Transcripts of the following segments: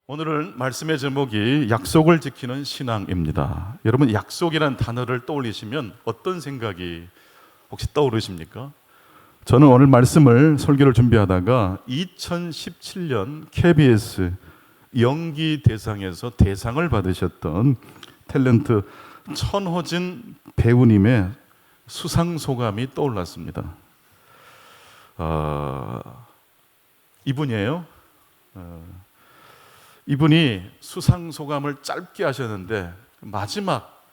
오늘은 말씀의 제목이 약속을 지키는 신앙입니다. 여러분, 약속이란 단어를 떠올리시면 어떤 생각이 혹시 떠오르십니까? 저는 오늘 말씀을 설교를 준비하다가 2017년 KBS 연기 대상에서 대상을 받으셨던 탤런트 천호진 배우님의 수상 소감이 떠올랐습니다. 이분이에요. 이분이 수상 소감을 짧게 하셨는데 마지막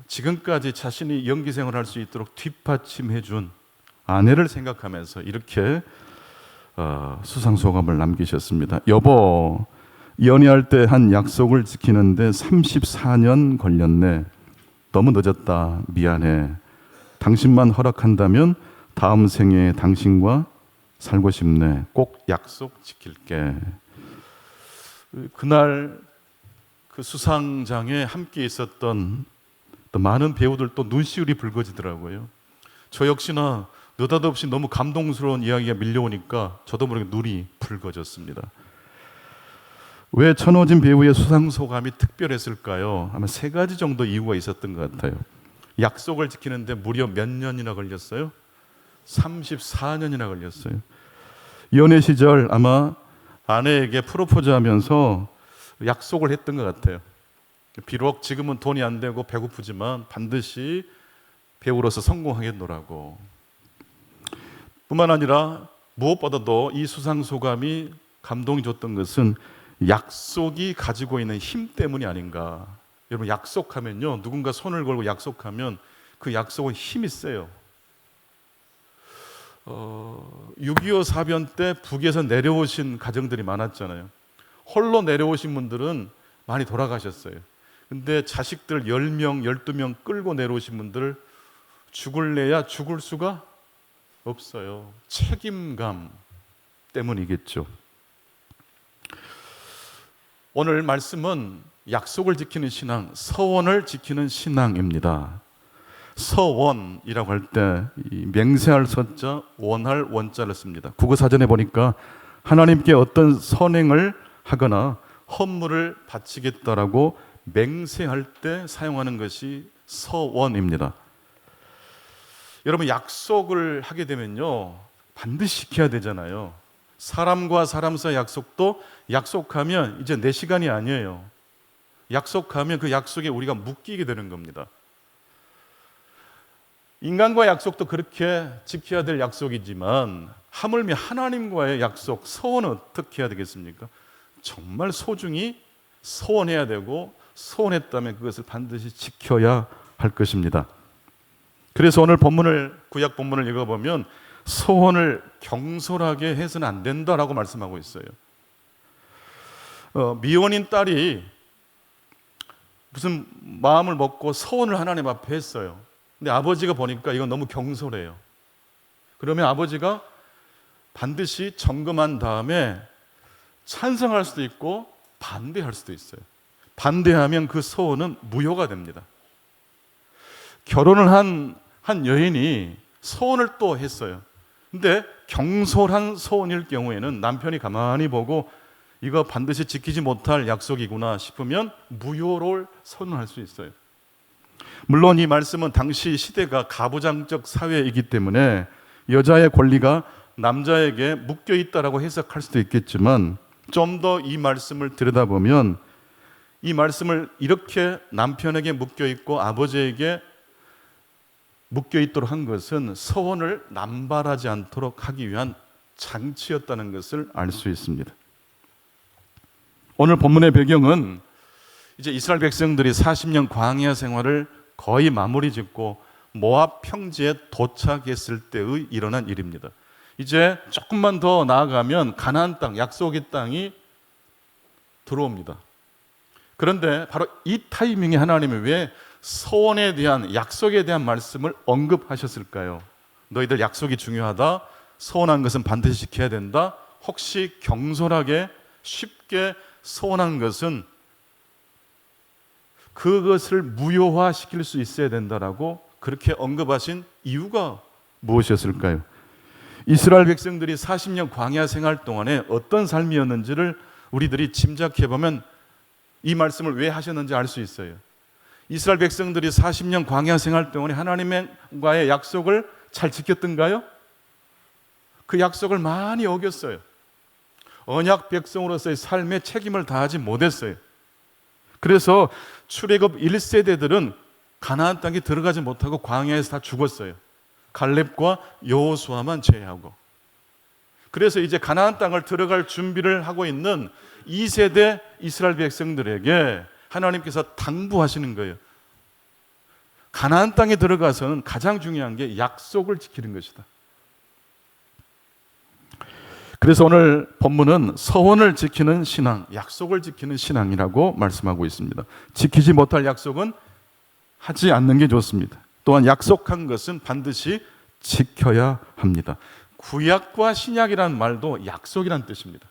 지금까지 자신이 연기 생활을 할 수 있도록 뒷받침해 준 아내를 생각하면서 이렇게 수상 소감을 남기셨습니다. 여보, 연애할 때 한 약속을 지키는데 34년 걸렸네. 너무 늦었다. 미안해. 당신만 허락한다면 다음 생에 당신과 살고 싶네. 꼭 약속 지킬게. 그날 그 수상장에 함께 있었던 또 많은 배우들 또 눈시울이 붉어지더라고요. 저 역시나 느닷없이 너무 감동스러운 이야기가 밀려오니까 저도 모르게 눈이 붉어졌습니다. 왜 천호진 배우의 수상 소감이 특별했을까요? 아마 세 가지 정도 이유가 있었던 것 같아요. 약속을 지키는데 무려 몇 년이나 걸렸어요? 34년이나 걸렸어요. 연애 시절 아마 아내에게 프로포즈하면서 약속을 했던 것 같아요. 비록 지금은 돈이 안 되고 배고프지만 반드시 배우로서 성공하겠노라고. 뿐만 아니라 무엇보다도 이 수상 소감이 감동이 줬던 것은 약속이 가지고 있는 힘 때문이 아닌가. 여러분, 약속하면요, 누군가 손을 걸고 약속하면 그 약속은 힘이 세요. 6.25 사변 때 북에서 내려오신 가정들이 많았잖아요. 홀로 내려오신 분들은 많이 돌아가셨어요. 근데 자식들 10명, 12명 끌고 내려오신 분들 죽을래야 죽을 수가 없어요. 책임감 때문이겠죠. 오늘 말씀은 약속을 지키는 신앙, 서원을 지키는 신앙입니다. 서원이라고 할 때 맹세할 서자, 원할 원자를 씁니다. 국어사전에 보니까 하나님께 어떤 선행을 하거나 헌물을 바치겠다라고 맹세할 때 사용하는 것이 서원입니다. 여러분, 약속을 하게 되면요, 반드시 지켜야 되잖아요. 사람과 사람 사이 약속도 약속하면 이제 내 시간이 아니에요. 약속하면 그 약속에 우리가 묶이게 되는 겁니다. 인간과의 약속도 그렇게 지켜야 될 약속이지만 하물며 하나님과의 약속, 서원은 어떻게 해야 되겠습니까? 정말 소중히 서원해야 되고 서원했다면 그것을 반드시 지켜야 할 것입니다. 그래서 오늘 구약 본문을 읽어보면 서원을 경솔하게 해서는 안 된다라고 말씀하고 있어요. 미혼인 딸이 무슨 마음을 먹고 서원을 하나님 앞에 했어요. 근데 아버지가 보니까 이건 너무 경솔해요. 그러면 아버지가 반드시 점검한 다음에 찬성할 수도 있고 반대할 수도 있어요. 반대하면 그 서원은 무효가 됩니다. 결혼을 한 여인이 서원을 또 했어요. 근데 경솔한 서원일 경우에는 남편이 가만히 보고 이거 반드시 지키지 못할 약속이구나 싶으면 무효를 선언할 수 있어요. 물론 이 말씀은 당시 시대가 가부장적 사회이기 때문에 여자의 권리가 남자에게 묶여 있다라고 해석할 수도 있겠지만 좀 더 이 말씀을 들여다보면 이 말씀을 이렇게 남편에게 묶여 있고 아버지에게 묶여 있도록 한 것은 서원을 남발하지 않도록 하기 위한 장치였다는 것을 알 수 있습니다. 오늘 본문의 배경은 이제 이스라엘 백성들이 40년 광야 생활을 거의 마무리 짓고 모압 평지에 도착했을 때의 일어난 일입니다. 이제 조금만 더 나아가면 가나안 땅, 약속의 땅이 들어옵니다. 그런데 바로 이 타이밍에 하나님이 왜 서원에 대한, 약속에 대한 말씀을 언급하셨을까요? 너희들 약속이 중요하다. 서원한 것은 반드시 지켜야 된다. 혹시 경솔하게 쉽게 서원한 것은 그것을 무효화시킬 수 있어야 된다라고 그렇게 언급하신 이유가 무엇이었을까요? 이스라엘 백성들이 40년 광야 생활 동안에 어떤 삶이었는지를 우리들이 짐작해 보면 이 말씀을 왜 하셨는지 알 수 있어요. 이스라엘 백성들이 40년 광야 생활 동안에 하나님과의 약속을 잘 지켰던가요? 그 약속을 많이 어겼어요. 언약 백성으로서의 삶에 책임을 다하지 못했어요. 그래서 출애굽 1세대들은 가나안 땅에 들어가지 못하고 광야에서 다 죽었어요. 갈렙과 여호수아만 제외하고. 그래서 이제 가나안 땅을 들어갈 준비를 하고 있는 2세대 이스라엘 백성들에게 하나님께서 당부하시는 거예요. 가나안 땅에 들어가서는 가장 중요한 게 약속을 지키는 것이다. 그래서 오늘 본문은 서원을 지키는 신앙, 약속을 지키는 신앙이라고 말씀하고 있습니다. 지키지 못할 약속은 하지 않는 게 좋습니다. 또한 약속한 것은 반드시 지켜야 합니다. 구약과 신약이라는 말도 약속이라는 뜻입니다.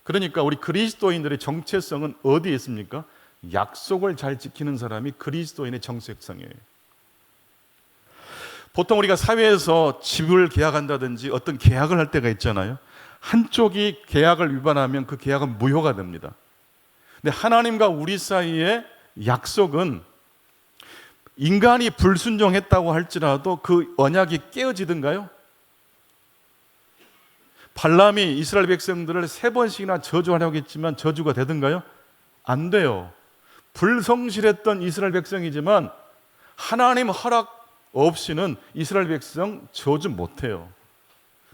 그러니까 우리 그리스도인들의 정체성은 어디에 있습니까? 약속을 잘 지키는 사람이 그리스도인의 정체성이에요. 보통 우리가 사회에서 집을 계약한다든지 어떤 계약을 할 때가 있잖아요. 한쪽이 계약을 위반하면 그 계약은 무효가 됩니다. 근데 하나님과 우리 사이의 약속은 인간이 불순종했다고 할지라도 그 언약이 깨어지든가요? 발람이 이스라엘 백성들을 3번씩이나 저주하려고 했지만 저주가 되든가요? 안 돼요. 불성실했던 이스라엘 백성이지만 하나님 허락 없이는 이스라엘 백성 저주 못해요.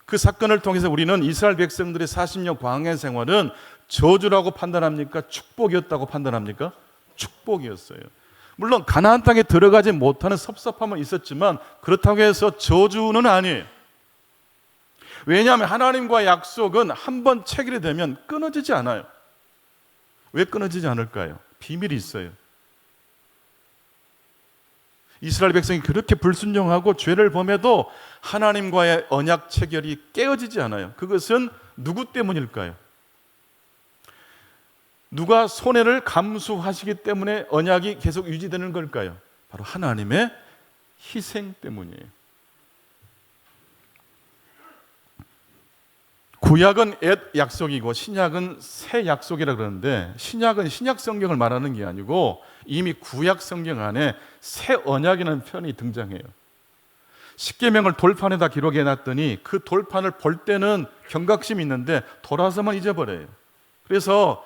그 사건을 통해서 우리는 이스라엘 백성들의 40년 광야 생활은 저주라고 판단합니까? 축복이었다고 판단합니까? 축복이었어요. 물론 가나안 땅에 들어가지 못하는 섭섭함은 있었지만 그렇다고 해서 저주는 아니에요. 왜냐하면 하나님과의 약속은 한번 체결이 되면 끊어지지 않아요. 왜 끊어지지 않을까요? 비밀이 있어요. 이스라엘 백성이 그렇게 불순종하고 죄를 범해도 하나님과의 언약 체결이 깨어지지 않아요. 그것은 누구 때문일까요? 누가 손해를 감수하시기 때문에 언약이 계속 유지되는 걸까요? 바로 하나님의 희생 때문이에요. 구약은 옛 약속이고 신약은 새 약속이라 그러는데, 신약은 신약 성경을 말하는 게 아니고 이미 구약 성경 안에 새 언약이라는 표현이 등장해요. 십계명을 돌판에다 기록해 놨더니 그 돌판을 볼 때는 경각심이 있는데 돌아서만 잊어버려요. 그래서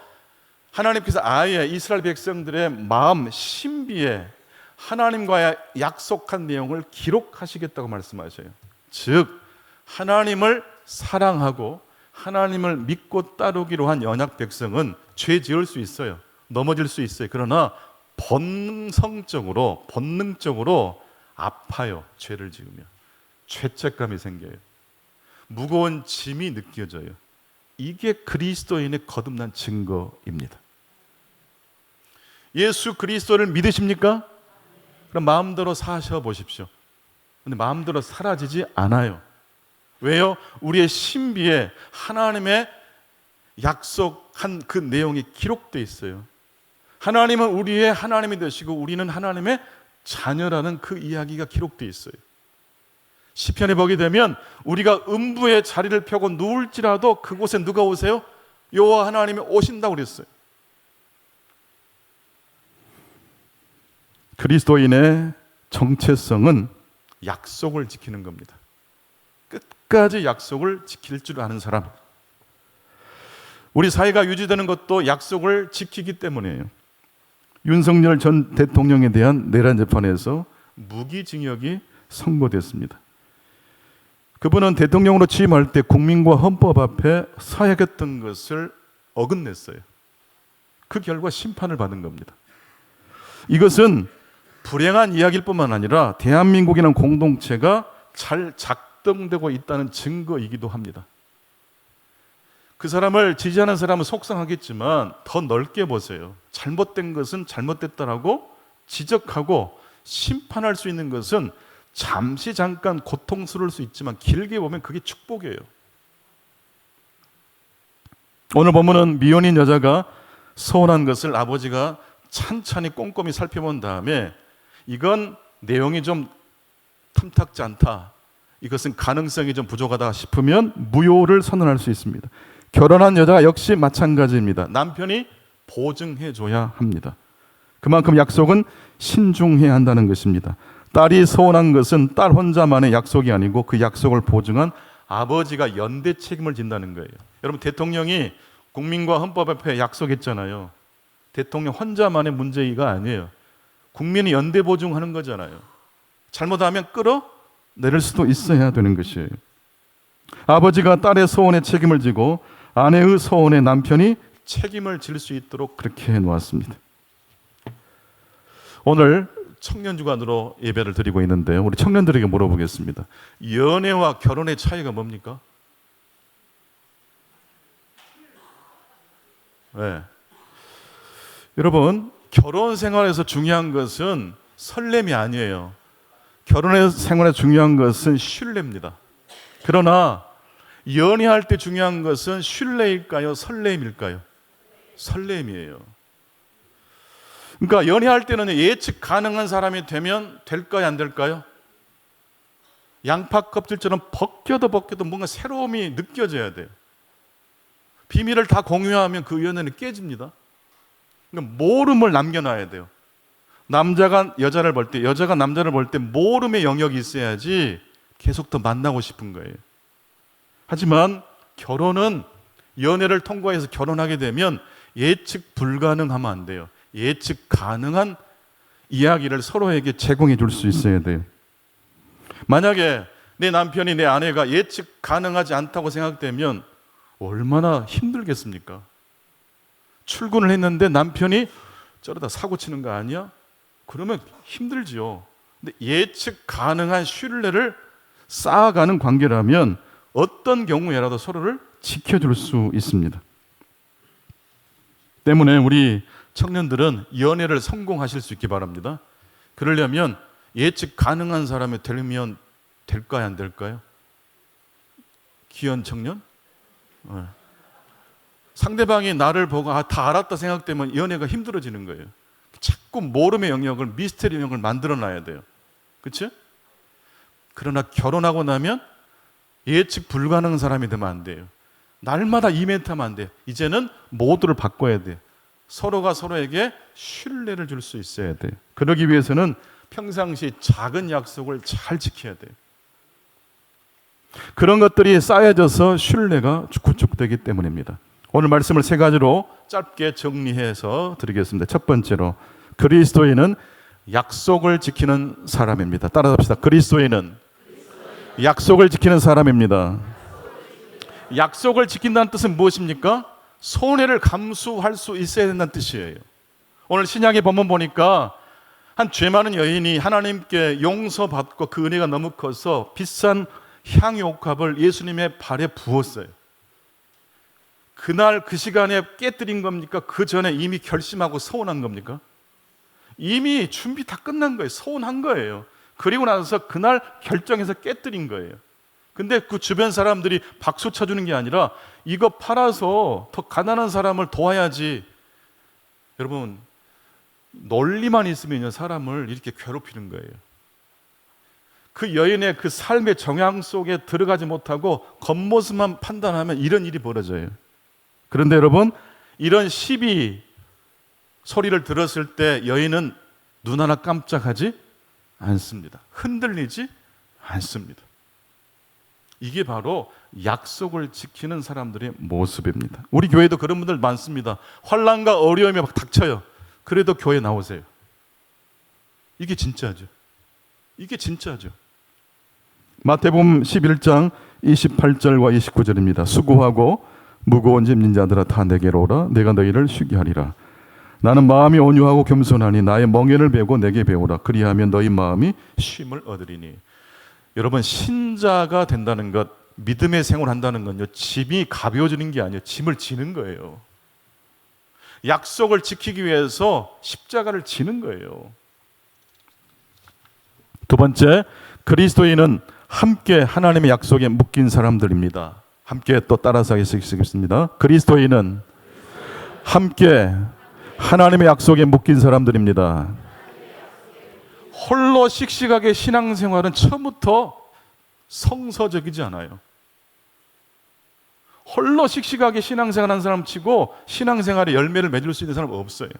하나님께서 아예 이스라엘 백성들의 마음 신비에 하나님과의 약속한 내용을 기록하시겠다고 말씀하셔요. 즉 하나님을 사랑하고 하나님을 믿고 따르기로 한 언약 백성은 죄 지을 수 있어요. 넘어질 수 있어요. 그러나 본능적으로 아파요. 죄를 지으면 죄책감이 생겨요. 무거운 짐이 느껴져요. 이게 그리스도인의 거듭난 증거입니다. 예수 그리스도를 믿으십니까? 그럼 마음대로 사셔 보십시오. 근데 마음대로 사라지지 않아요. 왜요? 우리의 신비에 하나님의 약속한 그 내용이 기록되어 있어요. 하나님은 우리의 하나님이 되시고 우리는 하나님의 자녀라는 그 이야기가 기록되어 있어요. 시편에 보게 되면 우리가 음부의 자리를 펴고 누울지라도 그곳에 누가 오세요? 여호와 하나님이 오신다고 그랬어요. 그리스도인의 정체성은 약속을 지키는 겁니다. 끝까지 약속을 지킬 줄 아는 사람. 우리 사회가 유지되는 것도 약속을 지키기 때문이에요. 윤석열 전 대통령에 대한 내란 재판에서 무기징역이 선고됐습니다. 그분은 대통령으로 취임할 때 국민과 헌법 앞에 서야겠던 것을 어긋냈어요. 그 결과 심판을 받은 겁니다. 이것은 불행한 이야기일 뿐만 아니라 대한민국이라는 공동체가 잘 작동되고 있다는 증거이기도 합니다. 그 사람을 지지하는 사람은 속상하겠지만 더 넓게 보세요. 잘못된 것은 잘못됐다라고 지적하고 심판할 수 있는 것은 잠시 잠깐 고통스러울 수 있지만 길게 보면 그게 축복이에요. 오늘 본문은 미혼인 여자가 서운한 것을 아버지가 찬찬히 꼼꼼히 살펴본 다음에 이건 내용이 좀 탐탁지 않다, 이것은 가능성이 좀 부족하다 싶으면 무효를 선언할 수 있습니다. 결혼한 여자가 역시 마찬가지입니다. 남편이 보증해 줘야 합니다. 그만큼 약속은 신중해야 한다는 것입니다. 딸이 서운한 것은 딸 혼자만의 약속이 아니고 그 약속을 보증한 아버지가 연대 책임을 진다는 거예요. 여러분, 대통령이 국민과 헌법 앞에 약속했잖아요. 대통령 혼자만의 문제가 아니에요. 국민이 연대 보증하는 거잖아요. 잘못하면 끌어내릴 수도 있어야 되는 것이에요. 아버지가 딸의 소원에 책임을 지고 아내의 소원에 남편이 책임을 질 수 있도록 그렇게 해놓았습니다. 오늘 청년주간으로 예배를 드리고 있는데요. 우리 청년들에게 물어보겠습니다. 연애와 결혼의 차이가 뭡니까? 네. 여러분, 결혼 생활에서 중요한 것은 설렘이 아니에요. 결혼 생활에 중요한 것은 신뢰입니다. 그러나 연애할 때 중요한 것은 신뢰일까요? 설렘일까요? 설렘이에요. 그러니까 연애할 때는 예측 가능한 사람이 되면 될까요? 안 될까요? 양파 껍질처럼 벗겨도 뭔가 새로움이 느껴져야 돼요. 비밀을 다 공유하면 그 연애는 깨집니다. 그러니까 모름을 남겨놔야 돼요. 남자가 여자를 볼 때, 여자가 남자를 볼 때 모름의 영역이 있어야지 계속 더 만나고 싶은 거예요. 하지만 결혼은 연애를 통과해서 결혼하게 되면 예측 불가능하면 안 돼요. 예측 가능한 이야기를 서로에게 제공해 줄 수 있어야 돼요. 만약에 내 남편이 내 아내가 예측 가능하지 않다고 생각되면 얼마나 힘들겠습니까? 출근을 했는데 남편이 저러다 사고 치는 거 아니야? 그러면 힘들지요. 근데 예측 가능한 신뢰를 쌓아가는 관계라면 어떤 경우에라도 서로를 지켜줄 수 있습니다. 때문에 우리 청년들은 연애를 성공하실 수 있기 바랍니다. 그러려면 예측 가능한 사람이 되면 될까요? 안 될까요? 귀한 청년? 네. 상대방이 나를 보고 다 알았다 생각되면 연애가 힘들어지는 거예요. 자꾸 모름의 영역을, 미스터리 영역을 만들어놔야 돼요. 그렇죠? 그러나 결혼하고 나면 예측 불가능한 사람이 되면 안 돼요. 날마다 이벤트하면 안 돼요. 이제는 모두를 바꿔야 돼요. 서로가 서로에게 신뢰를 줄 수 있어야 돼요. 그러기 위해서는 평상시 작은 약속을 잘 지켜야 돼요. 그런 것들이 쌓여져서 신뢰가 구축되기 때문입니다. 오늘 말씀을 세 가지로 짧게 정리해서 드리겠습니다. 첫 번째로, 그리스도인은 약속을 지키는 사람입니다. 따라합시다. 그리스도인은 약속을 지키는 사람입니다. 약속을 지킨다는 뜻은 무엇입니까? 손해를 감수할 수 있어야 된다는 뜻이에요. 오늘 신약의 본문 보니까 한 죄 많은 여인이 하나님께 용서받고 그 은혜가 너무 커서 비싼 향유옥합을 예수님의 발에 부었어요. 그날 그 시간에 깨뜨린 겁니까? 그 전에 이미 결심하고 서운한 겁니까? 이미 준비 다 끝난 거예요. 서운한 거예요. 그리고 나서 그날 결정해서 깨뜨린 거예요. 근데 그 주변 사람들이 박수 쳐주는 게 아니라 이거 팔아서 더 가난한 사람을 도와야지. 여러분, 논리만 있으면 사람을 이렇게 괴롭히는 거예요. 그 여인의 그 삶의 정향 속에 들어가지 못하고 겉모습만 판단하면 이런 일이 벌어져요. 그런데 여러분, 이런 시비 소리를 들었을 때 여인은 눈 하나 깜짝하지 않습니다. 흔들리지 않습니다. 이게 바로 약속을 지키는 사람들의 모습입니다. 우리 교회도 그런 분들 많습니다. 환난과 어려움이 막 닥쳐요. 그래도 교회 나오세요. 이게 진짜죠. 이게 진짜죠. 마태복음 11장 28절과 29절입니다. 수고하고 무거운 짐진 자들아 다 내게로 오라. 내가 너희를 쉬게 하리라. 나는 마음이 온유하고 겸손하니 나의 멍에를 베고 내게 배우라. 그리하면 너희 마음이 쉼을 얻으리니. 여러분, 신자가 된다는 것, 믿음의 생활을 한다는 건요, 짐이 가벼워지는 게 아니에요. 짐을 지는 거예요. 약속을 지키기 위해서 십자가를 지는 거예요. 두 번째, 그리스도인은 함께 하나님의 약속에 묶인 사람들입니다. 함께 또 따라서 하겠습니다. 그리스도인은 함께 하나님의 약속에 묶인 사람들입니다. 홀로 씩씩하게 신앙생활은 처음부터 성서적이지 않아요. 홀로 씩씩하게 신앙생활하는 사람 치고 신앙생활의 열매를 맺을 수 있는 사람은 없어요.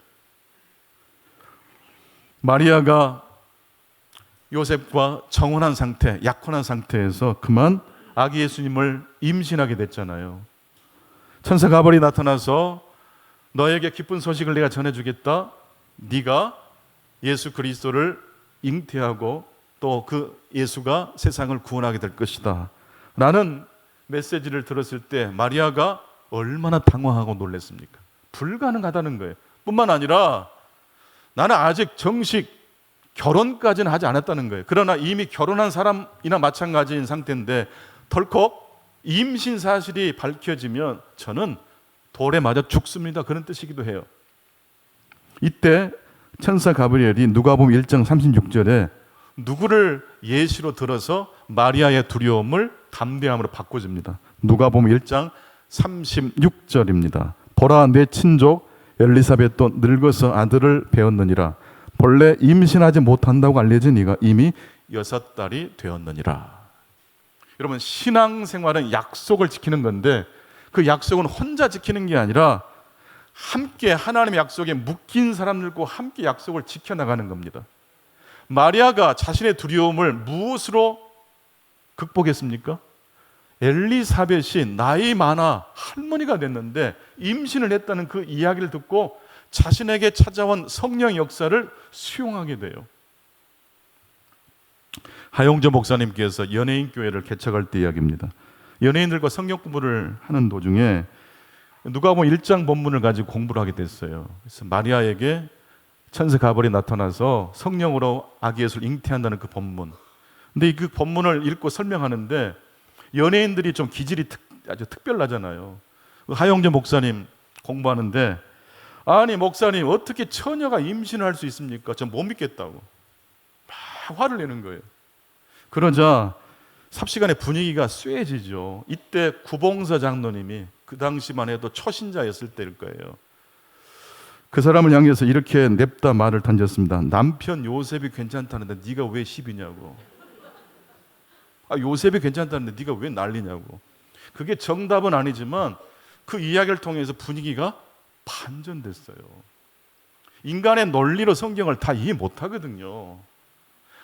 마리아가 요셉과 정혼한 상태, 약혼한 상태에서 그만 아기 예수님을 임신하게 됐잖아요. 천사 가버리 나타나서 너에게 기쁜 소식을 내가 전해주겠다. 네가 예수 그리스도를 잉태하고 또 그 예수가 세상을 구원하게 될 것이다 라는 메시지를 들었을 때 마리아가 얼마나 당황하고 놀랐습니까? 불가능하다는 거예요. 뿐만 아니라 나는 아직 정식 결혼까지는 하지 않았다는 거예요. 그러나 이미 결혼한 사람이나 마찬가지인 상태인데 덜컥 임신 사실이 밝혀지면 저는 돌에 맞아 죽습니다. 그런 뜻이기도 해요. 이때 천사 가브리엘이 누가복음 1장 36절에 누구를 예시로 들어서 마리아의 두려움을 담대함으로 바꿔줍니다. 누가복음 1장 36절입니다. 보라, 내 친족 엘리사벳도 늙어서 아들을 배었느니라. 본래 임신하지 못한다고 알려진 이가 이미 6달이 되었느니라. 여러분, 신앙생활은 약속을 지키는 건데 그 약속은 혼자 지키는 게 아니라 함께 하나님의 약속에 묶인 사람들과 함께 약속을 지켜나가는 겁니다. 마리아가 자신의 두려움을 무엇으로 극복했습니까? 엘리사벳이 나이 많아 할머니가 됐는데 임신을 했다는 그 이야기를 듣고 자신에게 찾아온 성령의 역사를 수용하게 돼요. 하용조 목사님께서 연예인 교회를 개척할 때 이야기입니다. 연예인들과 성경 공부를 하는 도중에 누가복음 1장 본문을 가지고 공부를 하게 됐어요. 그래서 마리아에게 천사 가버리 나타나서 성령으로 아기 예수를 잉태한다는 그 본문. 근데 그 본문을 읽고 설명하는데 연예인들이 좀 기질이 아주 특별하잖아요. 하용조 목사님 공부하는데 아니 목사님 어떻게 처녀가 임신을 할 수 있습니까? 전 못 믿겠다고 막 화를 내는 거예요. 그러자 삽시간에 분위기가 쇠해지죠. 이때 구봉서 장로님이 그 당시만 해도 초신자였을 때일 거예요. 그 사람을 향해서 이렇게 냅다 말을 던졌습니다. 남편 요셉이 괜찮다는데 네가 왜 시비냐고. 요셉이 괜찮다는데 네가 왜 난리냐고. 그게 정답은 아니지만 그 이야기를 통해서 분위기가 반전됐어요. 인간의 논리로 성경을 다 이해 못하거든요.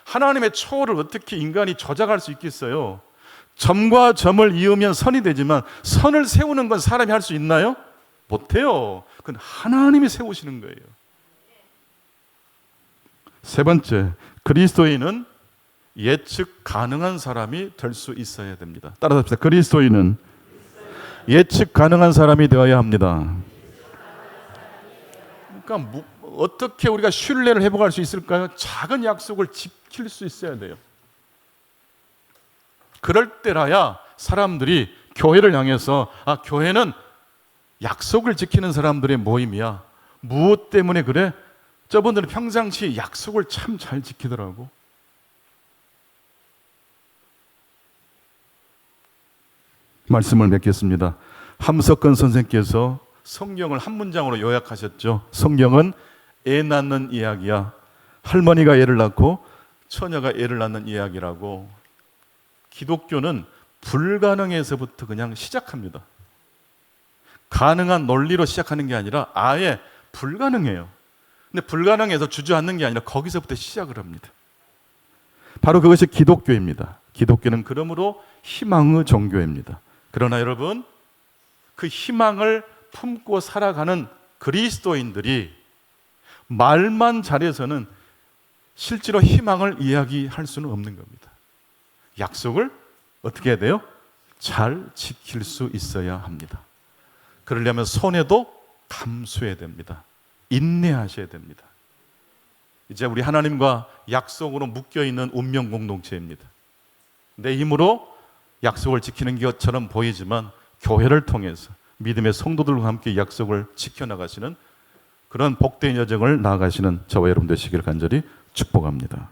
하나님의 초월을 어떻게 인간이 조작할 수 있겠어요? 점과 점을 이으면 선이 되지만 선을 세우는 건 사람이 할 수 있나요? 못해요. 그건 하나님이 세우시는 거예요. 세 번째, 그리스도인은 예측 가능한 사람이 될 수 있어야 됩니다. 따라서 합시다. 그리스도인은 예측 가능한 사람이 되어야 합니다. 그러니까 어떻게 우리가 신뢰를 회복할 수 있을까요? 작은 약속을 지킬 수 있어야 돼요. 그럴 때라야 사람들이 교회를 향해서 교회는 약속을 지키는 사람들의 모임이야. 무엇 때문에 그래? 저분들은 평상시 약속을 참 잘 지키더라고. 말씀을 맺겠습니다. 함석근 선생께서 성경을 한 문장으로 요약하셨죠. 성경은 애 낳는 이야기야. 할머니가 애를 낳고 처녀가 애를 낳는 이야기라고. 기독교는 불가능에서부터 그냥 시작합니다. 가능한 논리로 시작하는 게 아니라 아예 불가능해요. 근데 불가능해서 주저앉는 게 아니라 거기서부터 시작을 합니다. 바로 그것이 기독교입니다. 기독교는 그러므로 희망의 종교입니다. 그러나 여러분, 그 희망을 품고 살아가는 그리스도인들이 말만 잘해서는 실제로 희망을 이야기할 수는 없는 겁니다. 약속을 어떻게 해야 돼요? 잘 지킬 수 있어야 합니다. 그러려면 손해도 감수해야 됩니다. 인내하셔야 됩니다. 이제 우리 하나님과 약속으로 묶여있는 운명 공동체입니다. 내 힘으로 약속을 지키는 것처럼 보이지만 교회를 통해서 믿음의 성도들과 함께 약속을 지켜나가시는 그런 복된 여정을 나아가시는 저와 여러분 되시기를 간절히 축복합니다.